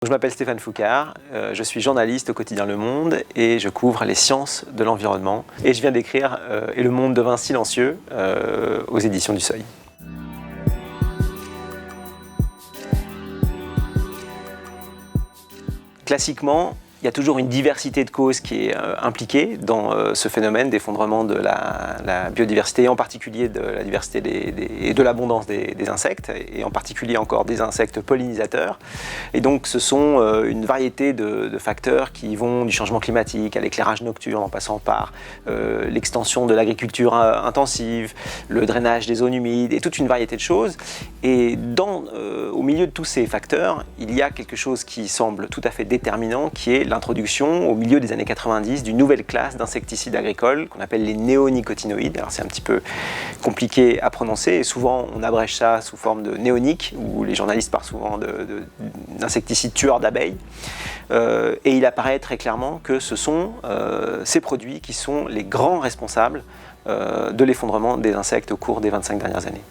Je m'appelle Stéphane Foucard, je suis journaliste au quotidien Le Monde et je couvre les sciences de l'environnement. Et je viens d'écrire « Et le monde devint silencieux » aux éditions du Seuil. Classiquement, il y a toujours une diversité de causes qui est impliquée dans ce phénomène d'effondrement de la biodiversité, en particulier de la diversité et de l'abondance des insectes, et en particulier encore des insectes pollinisateurs. Et donc ce sont une variété de facteurs qui vont du changement climatique à l'éclairage nocturne, en passant par l'extension de l'agriculture intensive, le drainage des zones humides, et toute une variété de choses. Et au milieu de tous ces facteurs, il y a quelque chose qui semble tout à fait déterminant, qui est l'introduction au milieu des années 90 d'une nouvelle classe d'insecticides agricoles qu'on appelle les néonicotinoïdes. Alors c'est un petit peu compliqué à prononcer et souvent on abrège ça sous forme de néoniques, où les journalistes parlent souvent d'insecticides tueurs d'abeilles. Et il apparaît très clairement que ce sont ces produits qui sont les grands responsables de l'effondrement des insectes au cours des 25 dernières années.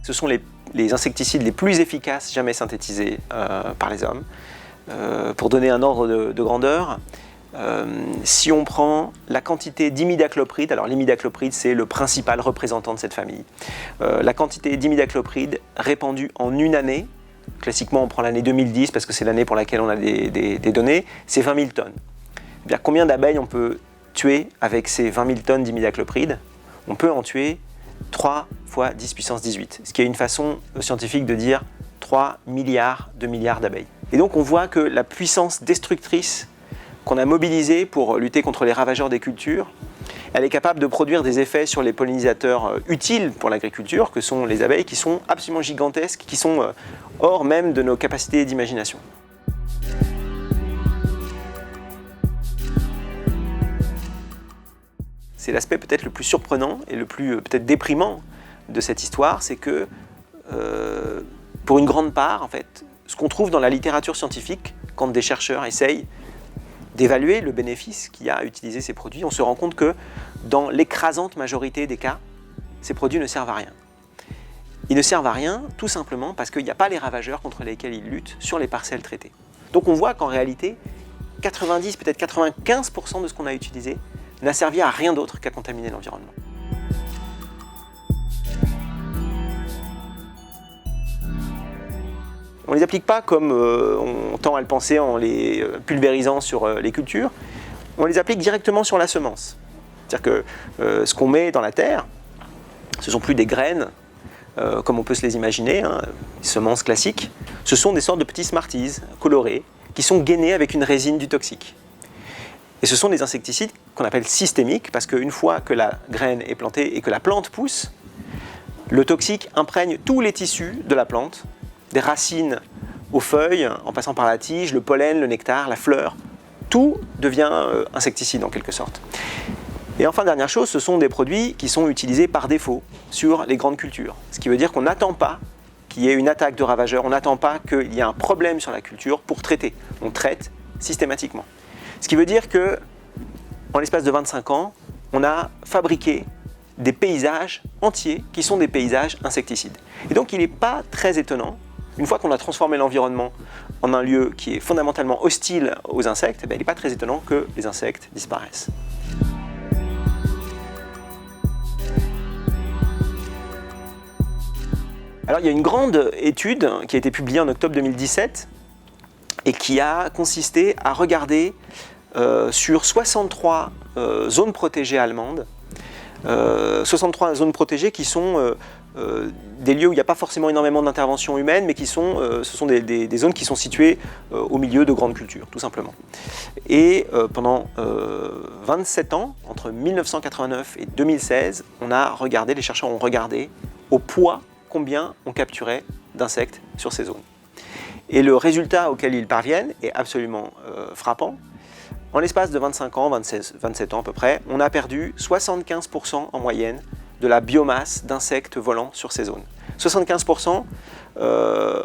Ce sont les insecticides les plus efficaces jamais synthétisés par les hommes. Pour donner un ordre de grandeur, si on prend la quantité d'imidaclopride, alors l'imidaclopride c'est le principal représentant de cette famille, la quantité d'imidaclopride répandue en une année, classiquement on prend l'année 2010 parce que c'est l'année pour laquelle on a des données, c'est 20 000 tonnes. C'est-à-dire combien d'abeilles on peut tuer avec ces 20 000 tonnes d'imidaclopride? On peut en tuer 3 fois 10 puissance 18, ce qui est une façon scientifique de dire 3 milliards d'abeilles. Et donc on voit que la puissance destructrice qu'on a mobilisée pour lutter contre les ravageurs des cultures, elle est capable de produire des effets sur les pollinisateurs utiles pour l'agriculture, que sont les abeilles, qui sont absolument gigantesques, qui sont hors même de nos capacités d'imagination. C'est l'aspect peut-être le plus surprenant et le plus peut-être déprimant de cette histoire, c'est que pour une grande part, en fait, ce qu'on trouve dans la littérature scientifique, quand des chercheurs essayent d'évaluer le bénéfice qu'il y a à utiliser ces produits, on se rend compte que dans l'écrasante majorité des cas, ces produits ne servent à rien. Ils ne servent à rien tout simplement parce qu'il n'y a pas les ravageurs contre lesquels ils luttent sur les parcelles traitées. Donc on voit qu'en réalité, 90, peut-être 95% de ce qu'on a utilisé n'a servi à rien d'autre qu'à contaminer l'environnement. On ne les applique pas comme on tend à le penser en les pulvérisant sur les cultures, on les applique directement sur la semence. C'est-à-dire que ce qu'on met dans la terre, ce ne sont plus des graines, comme on peut se les imaginer, hein, des semences classiques, ce sont des sortes de petits Smarties colorés qui sont gainés avec une résine du toxique. Et ce sont des insecticides qu'on appelle systémiques parce qu'une fois que la graine est plantée et que la plante pousse, le toxique imprègne tous les tissus de la plante, des racines aux feuilles, en passant par la tige, le pollen, le nectar, la fleur, tout devient insecticide en quelque sorte. Et enfin, dernière chose, ce sont des produits qui sont utilisés par défaut sur les grandes cultures. Ce qui veut dire qu'on n'attend pas qu'il y ait une attaque de ravageurs, on n'attend pas qu'il y ait un problème sur la culture pour traiter. On traite systématiquement. Ce qui veut dire qu'en l'espace de 25 ans, on a fabriqué des paysages entiers qui sont des paysages insecticides. Et donc il n'est pas très étonnant, une fois qu'on a transformé l'environnement en un lieu qui est fondamentalement hostile aux insectes, il n'est pas très étonnant que les insectes disparaissent. Alors il y a une grande étude qui a été publiée en octobre 2017 et qui a consisté à regarder sur 63 zones protégées allemandes, 63 zones protégées qui sont des lieux où il n'y a pas forcément énormément d'intervention humaine, mais ce sont des zones qui sont situées au milieu de grandes cultures, tout simplement. Et pendant 27 ans, entre 1989 et 2016, les chercheurs ont regardé au poids combien on capturait d'insectes sur ces zones. Et le résultat auquel ils parviennent est absolument frappant. En l'espace de 25 ans, 27 ans à peu près, on a perdu 75% en moyenne de la biomasse d'insectes volants sur ces zones. 75%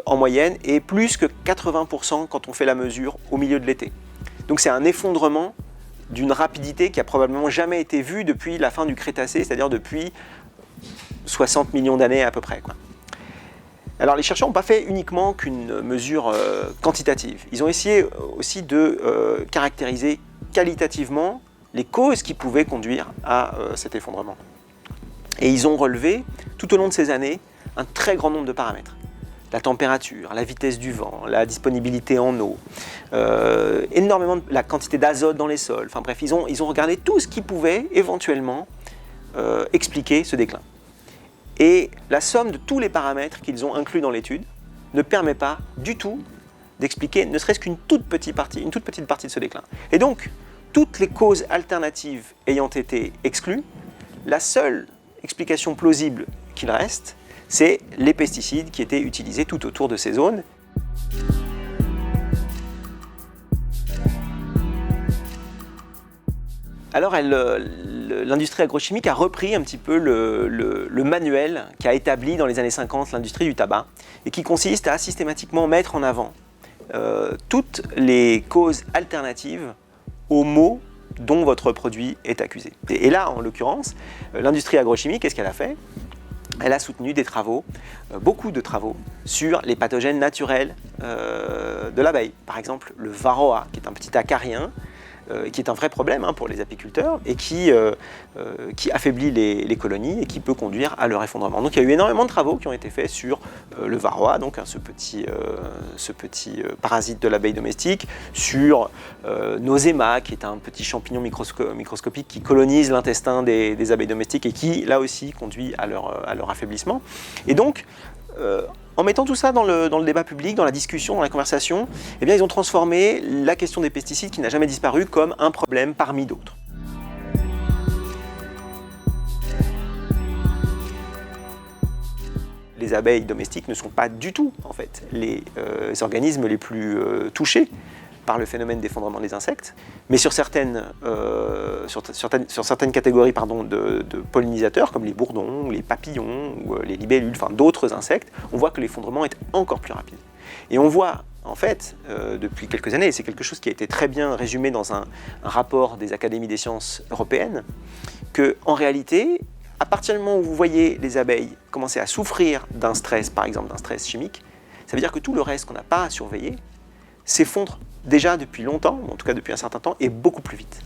en moyenne et plus que 80% quand on fait la mesure au milieu de l'été. Donc c'est un effondrement d'une rapidité qui a probablement jamais été vue depuis la fin du Crétacé, c'est-à-dire depuis 60 millions d'années à peu près, quoi. Alors les chercheurs n'ont pas fait uniquement qu'une mesure quantitative. Ils ont essayé aussi de caractériser qualitativement les causes qui pouvaient conduire à cet effondrement. Et ils ont relevé, tout au long de ces années, un très grand nombre de paramètres. La température, la vitesse du vent, la disponibilité en eau, énormément de la quantité d'azote dans les sols. Enfin bref, ils ont regardé tout ce qui pouvait éventuellement expliquer ce déclin. Et la somme de tous les paramètres qu'ils ont inclus dans l'étude ne permet pas du tout d'expliquer ne serait-ce qu'une toute petite partie de ce déclin. Et donc, toutes les causes alternatives ayant été exclues, la seule explication plausible qu'il reste, c'est les pesticides qui étaient utilisés tout autour de ces zones. Alors l'industrie agrochimique a repris un petit peu le manuel qu'a établi dans les années 50 l'industrie du tabac et qui consiste à systématiquement mettre en avant toutes les causes alternatives aux maux dont votre produit est accusé. Et là, en l'occurrence, l'industrie agrochimique, qu'est-ce qu'elle a fait ? Elle a soutenu des travaux, beaucoup de travaux, sur les pathogènes naturels de l'abeille. Par exemple, le varroa, qui est un petit acarien, qui est un vrai problème pour les apiculteurs et qui affaiblit les colonies et qui peut conduire à leur effondrement. Donc il y a eu énormément de travaux qui ont été faits sur le varroa, donc ce petit parasite de l'abeille domestique, sur Nosema, qui est un petit champignon microscopique qui colonise l'intestin des abeilles domestiques et qui, là aussi, conduit à leur affaiblissement. Et donc, en mettant tout ça dans le débat public, dans la discussion, dans la conversation, eh bien, ils ont transformé la question des pesticides, qui n'a jamais disparu, comme un problème parmi d'autres. Les abeilles domestiques ne sont pas du tout, en fait, les organismes les plus touchés par le phénomène d'effondrement des insectes, mais sur certaines catégories de pollinisateurs, comme les bourdons, les papillons, ou les libellules, enfin d'autres insectes, on voit que l'effondrement est encore plus rapide. Et on voit, en fait, depuis quelques années, et c'est quelque chose qui a été très bien résumé dans un rapport des académies des sciences européennes, qu'en réalité, à partir du moment où vous voyez les abeilles commencer à souffrir d'un stress, par exemple d'un stress chimique, ça veut dire que tout le reste qu'on n'a pas surveillé s'effondre déjà depuis longtemps, ou en tout cas depuis un certain temps, et beaucoup plus vite.